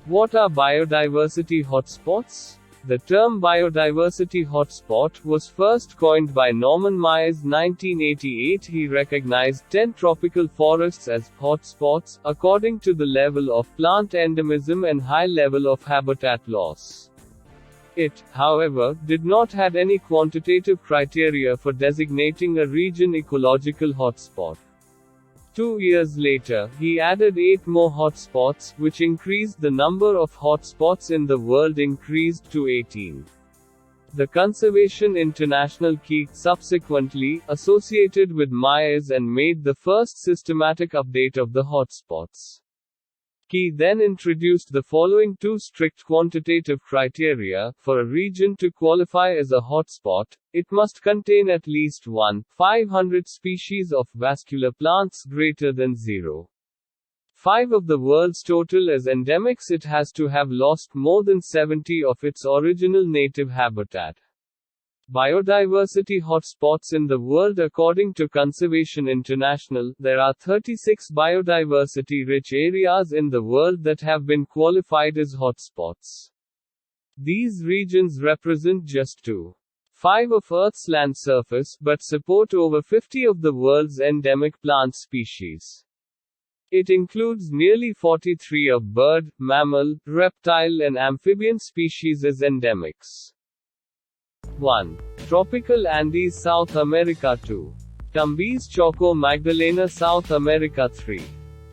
What are biodiversity hotspots? The term biodiversity hotspot was first coined by Norman Myers 1988. He recognized 10 tropical forests as hotspots, according to the level of plant endemism and high level of habitat loss. It, however, did not have any quantitative criteria for designating a region ecological hotspot. 2 years later, he added 8 more hotspots, which increased the number of hotspots in the world increased to 18. The Conservation International key, subsequently, associated with Myers and made the first systematic update of the hotspots. Key then introduced the following 2 strict quantitative criteria. For a region to qualify as a hotspot, it must contain at least 1,500 species of vascular plants greater than 0.5 of the world's total as endemics. It has to have lost more than 70 of its original native habitat. Biodiversity hotspots in the world. According to Conservation International, there are 36 biodiversity-rich areas in the world that have been qualified as hotspots. These regions represent just 2.5 of Earth's land surface, but support over 50 of the world's endemic plant species. It includes nearly 43 of bird, mammal, reptile and amphibian species as endemics. 1. Tropical Andes, South America. 2. Tumbes, Choco Magdalena, South America. 3.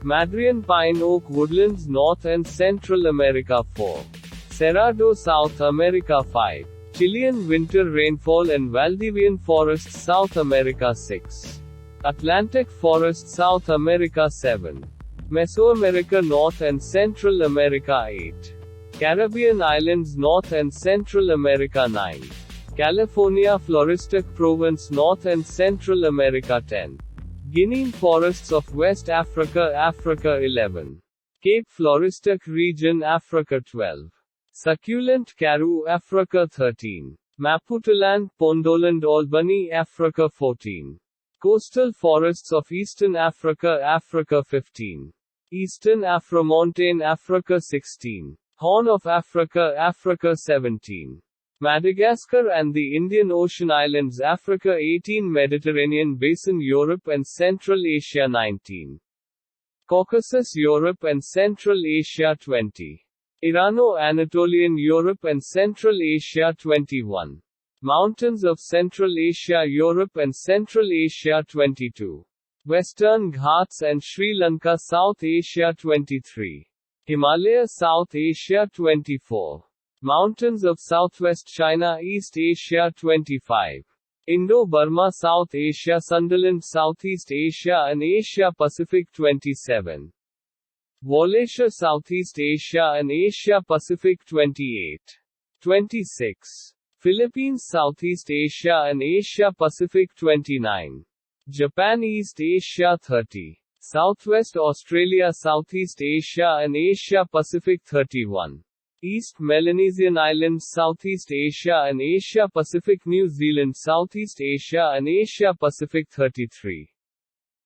Madrian Pine Oak Woodlands, North and Central America. 4. Cerrado, South America. 5. Chilean winter rainfall and Valdivian forests, South America. 6. Atlantic forest, South America. 7. Mesoamerica, North and Central America. 8. Caribbean islands, North and Central America. 9. California Floristic Province, North and Central America. 10. Guinean forests of West Africa, Africa. 11. Cape Floristic region, Africa. 12. Succulent Karoo, Africa. 13. Maputaland, Pondoland, Albany, Africa. 14. Coastal forests of Eastern Africa, Africa. 15. Eastern Afromontane, Africa. 16. Horn of Africa, Africa. 17. Madagascar and the Indian Ocean Islands, Africa. 18. Mediterranean Basin, Europe and Central Asia. 19. Caucasus, Europe and Central Asia. 20. Irano-Anatolian Europe and Central Asia. 21. Mountains of Central Asia, Europe and Central Asia. 22. Western Ghats and Sri Lanka, South Asia. 23. Himalaya, South Asia. 24. Mountains of Southwest China, East Asia. 25. Indo-Burma, South Asia, Sundaland, Southeast Asia and Asia Pacific. 27. Wallacea, Southeast Asia and Asia Pacific. 28. 26. Philippines, Southeast Asia and Asia Pacific. 29. Japan, East Asia. 30. Southwest Australia, Southeast Asia and Asia Pacific. 31. East Melanesian Islands, Southeast Asia and Asia Pacific. New Zealand, Southeast Asia and Asia Pacific. 33.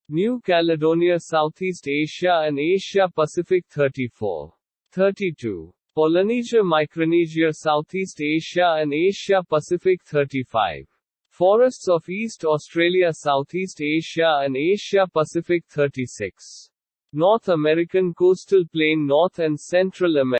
New Caledonia, Southeast Asia and Asia Pacific. 34. 32. Polynesia, Micronesia, Southeast Asia and Asia Pacific. 35. Forests of East Australia, Southeast Asia and Asia Pacific. 36. North American coastal plain, North and Central America.